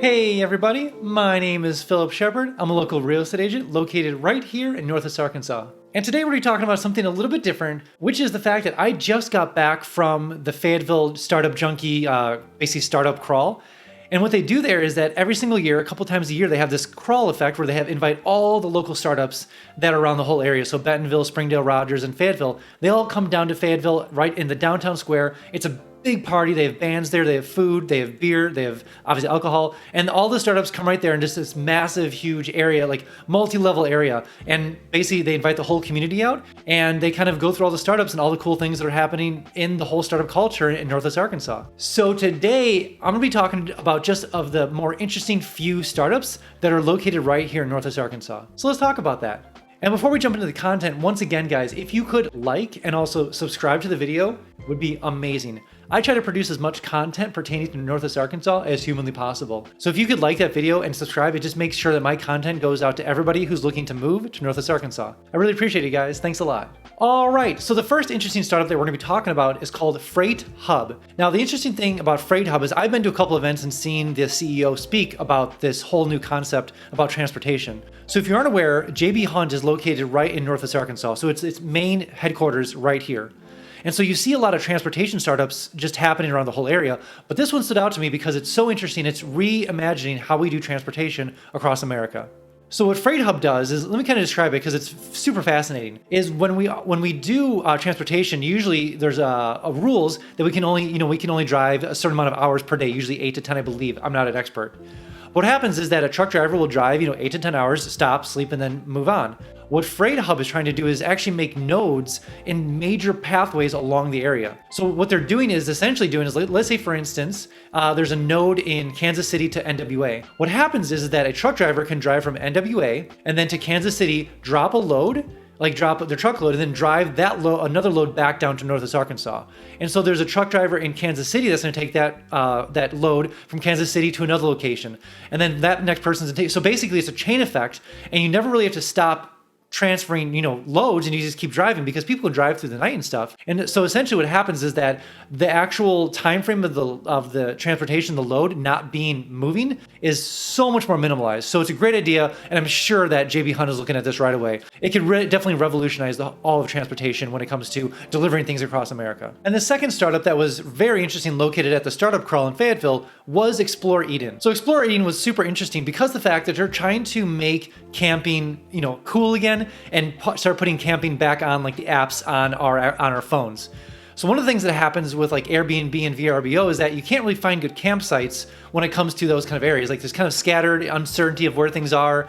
Hey everybody, my name is Philip Shepard. I'm a local real estate agent located right here in Northwest Arkansas. And today we're going to be talking about something a little bit different, which is the fact that I just got back from the Fayetteville Startup Junkie, basically startup crawl. And what they do there is that every single year, a couple times a year, they have this crawl effect where they invite all the local startups that are around the whole area. So Bentonville, Springdale, Rogers, and Fayetteville, they all come down to Fayetteville right in the downtown square. It's a big party. They have bands there, they have food, they have beer, they have obviously alcohol, and all the startups come right there in just this massive, huge area, like multi-level area. And basically they invite the whole community out and they kind of go through all the startups and all the cool things that are happening in the whole startup culture in Northwest Arkansas. So today I'm gonna be talking about just of the more interesting few startups that are located right here in Northwest Arkansas. So let's talk about that. And before we jump into the content, once again, guys, if you could like and also subscribe to the video, it would be amazing. I try to produce as much content pertaining to Northwest Arkansas as humanly possible. So if you could like that video and subscribe, it just makes sure that my content goes out to everybody who's looking to move to Northwest Arkansas. I really appreciate it, guys. Thanks a lot. All right, so the first interesting startup that we're gonna be talking about is called Fr8 Hub. Now, the interesting thing about Fr8 Hub is I've been to a couple events and seen the CEO speak about this whole new concept about transportation. So if you aren't aware, JB Hunt is located right in Northwest Arkansas. So it's its main headquarters right here. And so you see a lot of transportation startups just happening around the whole area, but this one stood out to me because it's so interesting. It's reimagining how we do transportation across America. So what Fr8 Hub does is, let me kind of describe it because it's super fascinating, is when we do transportation, usually there's a rules that we can only drive a certain amount of hours per day, usually 8 to 10, I believe. I'm not an expert. What happens is that a truck driver will drive, 8 to 10 hours, stop, sleep, and then move on. What Fr8 Hub is trying to do is actually make nodes in major pathways along the area. So what they're doing is let's say for instance, there's a node in Kansas City to NWA. What happens is that a truck driver can drive from NWA and then to Kansas City, drop a load, drop their truckload and then drive another load back down to Northwest Arkansas. And so there's a truck driver in Kansas City that's gonna take that load from Kansas City to another location. And then that next person's gonna take, so basically it's a chain effect and you never really have to stop transferring, loads, and you just keep driving because people can drive through the night and stuff. And so essentially what happens is that the actual time frame of the transportation, the load not moving is so much more minimalized. So it's a great idea, and I'm sure that JB Hunt is looking at this right away. It could definitely revolutionize all of transportation when it comes to delivering things across America. And the second startup that was very interesting, located at the startup crawl in Fayetteville, was Explore Eden. So Explore Eden was super interesting because the fact that they're trying to make camping, cool again, and start putting camping back on the apps on our phones. So one of the things that happens with Airbnb and VRBO is that you can't really find good campsites when it comes to those kind of areas. There's kind of scattered uncertainty of where things are.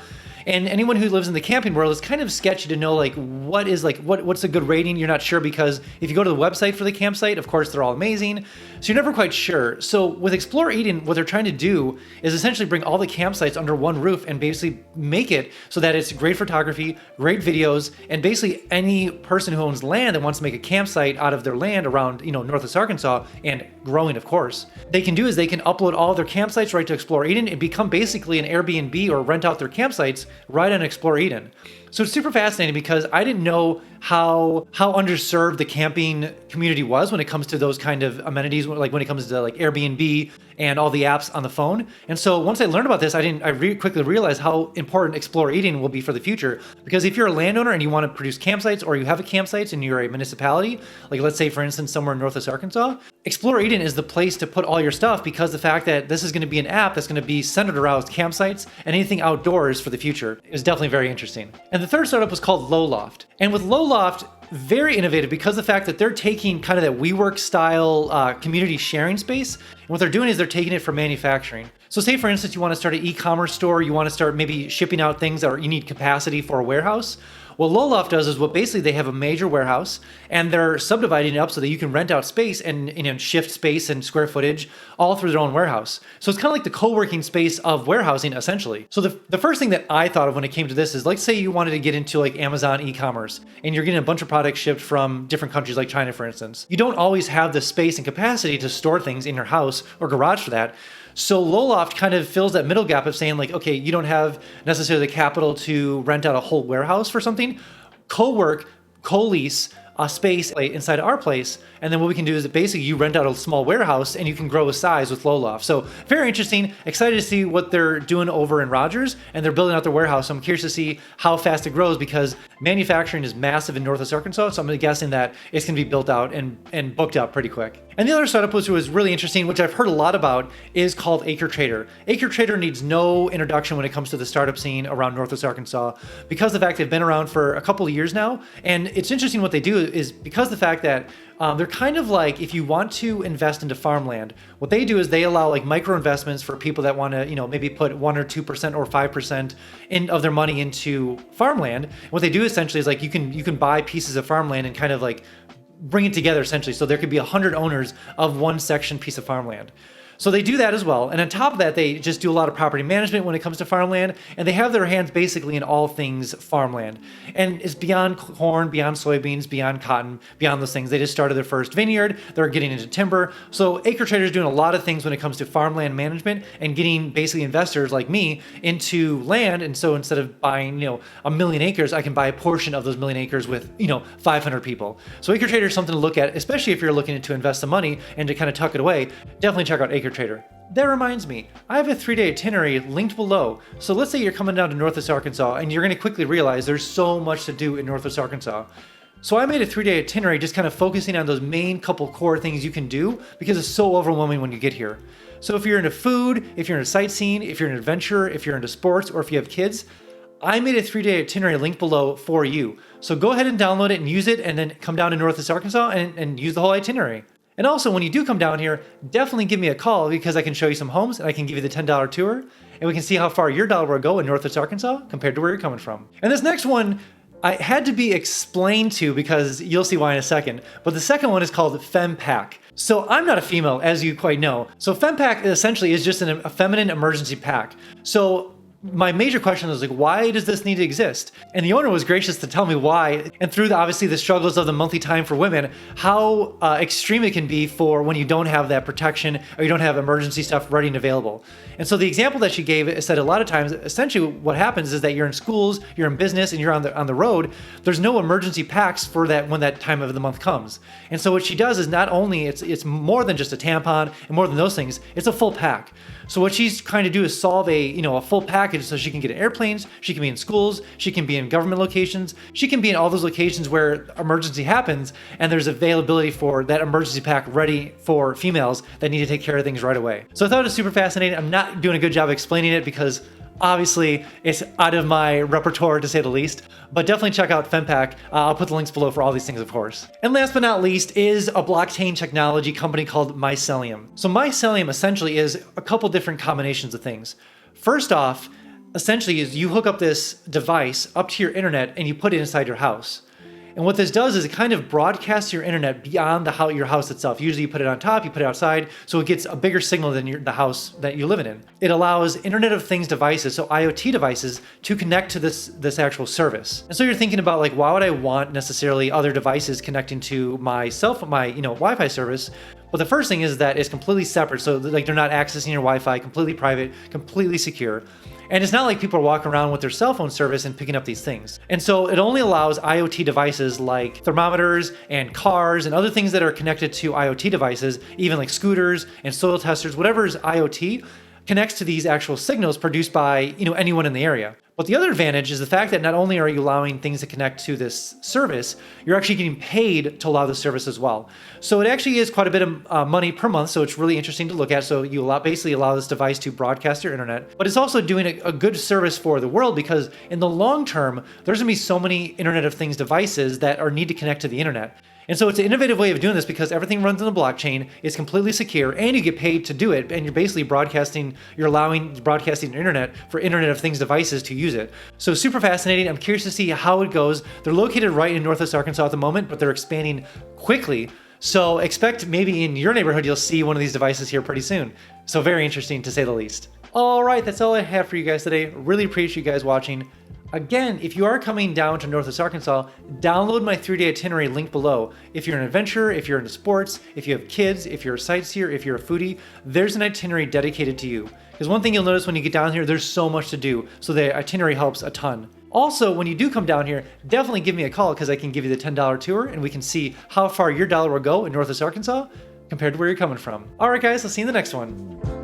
And anyone who lives in the camping world is kind of sketchy to know what's a good rating. You're not sure because if you go to the website for the campsite, of course they're all amazing. So you're never quite sure. So with Explore Eden, what they're trying to do is essentially bring all the campsites under one roof and basically make it so that it's great photography, great videos, and basically any person who owns land that wants to make a campsite out of their land around Northwest Arkansas and growing, of course, they can upload all of their campsites right to Explore Eden and become basically an Airbnb or rent out their campsites right on Explore Eden. So it's super fascinating because I didn't know how underserved the camping community was when it comes to those kind of amenities, when it comes to Airbnb and all the apps on the phone. And so once I learned about this, I quickly realized how important Explore Eden will be for the future. Because if you're a landowner and you want to produce campsites, or you have a campsite and you're a municipality, let's say for instance somewhere in Northwest Arkansas, Explore Eden is the place to put all your stuff, because the fact that this is going to be an app that's going to be centered around campsites and anything outdoors for the future is definitely very interesting. And the third startup was called LoLoft. And with LoLoft, very innovative because the fact that they're taking kind of that WeWork style community sharing space. And what they're doing is they're taking it for manufacturing. So say for instance, you want to start an e-commerce store, you want to start maybe shipping out things that you need capacity for a warehouse. What LoLoft does is basically they have a major warehouse and they're subdividing it up so that you can rent out space and shift space and square footage all through their own warehouse. So it's kind of like the co-working space of warehousing essentially. So the first thing that I thought of when it came to this is, let's say you wanted to get into Amazon e-commerce and you're getting a bunch of products shipped from different countries like China, for instance. You don't always have the space and capacity to store things in your house or garage for that. So LoLoft kind of fills that middle gap of saying okay, you don't have necessarily the capital to rent out a whole warehouse for something. Co-work, co-lease a space inside our place. And then what we can do is basically you rent out a small warehouse and you can grow a size with LoLoft. So very interesting. Excited to see what they're doing over in Rogers, and they're building out their warehouse. So I'm curious to see how fast it grows because manufacturing is massive in Northwest Arkansas. So I'm guessing that it's going to be built out and booked out pretty quick. And the other startup which was really interesting, which I've heard a lot about, is called Acretrader. Acretrader needs no introduction when it comes to the startup scene around Northwest Arkansas because of the fact they've been around for a couple of years now. And it's interesting what they do is because of the fact that they're kind of like, if you want to invest into farmland, what they do is they allow like micro investments for people that want to, maybe put 1 or 2% or 5% of their money into farmland. What they do essentially is like you can buy pieces of farmland and kind of like bring it together essentially. So there could be 100 owners of one section piece of farmland. So they do that as well. And on top of that, they just do a lot of property management when it comes to farmland, and they have their hands basically in all things farmland. And it's beyond corn, beyond soybeans, beyond cotton, beyond those things. They just started their first vineyard. They're getting into timber. So Acretrader is doing a lot of things when it comes to farmland management and getting basically investors like me into land. And so instead of buying, 1 million acres, I can buy a portion of those 1 million acres with, 500 people. So Acretrader is something to look at, especially if you're looking to invest some money and to kind of tuck it away. Definitely check out Acretrader. That reminds me, I have a 3-day itinerary linked below. So let's say you're coming down to Northwest Arkansas and you're going to quickly realize there's so much to do in Northwest Arkansas. So I made a 3-day itinerary just kind of focusing on those main couple core things you can do because it's so overwhelming when you get here. So if you're into food, if you're into sightseeing, if you're an adventurer, if you're into sports, or if you have kids, I made a 3-day itinerary linked below for you. So go ahead and download it and use it and then come down to Northwest Arkansas and use the whole itinerary. And also, when you do come down here, definitely give me a call because I can show you some homes and I can give you the $10 tour and we can see how far your dollar will go in Northwest Arkansas compared to where you're coming from. And this next one, I had to be explained to because you'll see why in a second. But the second one is called FemPAQ. So I'm not a female, as you quite know. So FemPAQ essentially is just a feminine emergency pack. So my major question was like, why does this need to exist? And the owner was gracious to tell me why. And through obviously the struggles of the monthly time for women, how extreme it can be for when you don't have that protection or you don't have emergency stuff ready and available. And so the example that she gave is that a lot of times, essentially what happens is that you're in schools, you're in business, and you're on the road. There's no emergency packs for that when that time of the month comes. And so what she does is not only it's more than just a tampon and more than those things, it's a full pack. So what she's trying to do is solve a full package so she can get in airplanes, she can be in schools, she can be in government locations, she can be in all those locations where emergency happens and there's availability for that emergency pack ready for females that need to take care of things right away. So I thought it was super fascinating. I'm not doing a good job explaining it because obviously it's out of my repertoire to say the least, but definitely check out FemPAQ. I'll put the links below for all these things, of course. And last but not least is a blockchain technology company called MyCellium. So MyCellium essentially is a couple different combinations of things. First off, essentially is you hook up this device up to your internet and you put it inside your house. And what this does is it kind of broadcasts your internet beyond your house itself. Usually you put it on top, you put it outside, so it gets a bigger signal than the house that you live in. It allows Internet of Things devices, so IoT devices, to connect to this actual service. And so you're thinking about like, why would I want necessarily other devices connecting to my Wi-Fi service? Well, the first thing is that it's completely separate, so like they're not accessing your Wi-Fi, completely private, completely secure. And it's not like people are walking around with their cell phone service and picking up these things. And so it only allows IoT devices like thermometers and cars and other things that are connected to IoT devices, even like scooters and soil testers, whatever is IoT, connects to these actual signals produced by anyone in the area. But the other advantage is the fact that not only are you allowing things to connect to this service, you're actually getting paid to allow the service as well. So it actually is quite a bit of money per month, so it's really interesting to look at. So you basically allow this device to broadcast your internet, but it's also doing a good service for the world because in the long term, there's gonna be so many Internet of Things devices that need to connect to the internet. And so it's an innovative way of doing this because everything runs on the blockchain, it's completely secure, and you get paid to do it. And you're basically allowing broadcasting the internet for Internet of Things devices to use it. So super fascinating. I'm curious to see how it goes. They're located right in Northwest Arkansas at the moment, but they're expanding quickly. So expect maybe in your neighborhood, you'll see one of these devices here pretty soon. So very interesting to say the least. All right, that's all I have for you guys today. Really appreciate you guys watching. Again, if you are coming down to Northwest Arkansas, download my 3-day itinerary link below. If you're an adventurer, if you're into sports, if you have kids, if you're a sightseer, if you're a foodie, there's an itinerary dedicated to you. Because one thing you'll notice when you get down here, there's so much to do, so the itinerary helps a ton. Also, when you do come down here, definitely give me a call because I can give you the $10 tour and we can see how far your dollar will go in Northwest Arkansas compared to where you're coming from. All right, guys, I'll see you in the next one.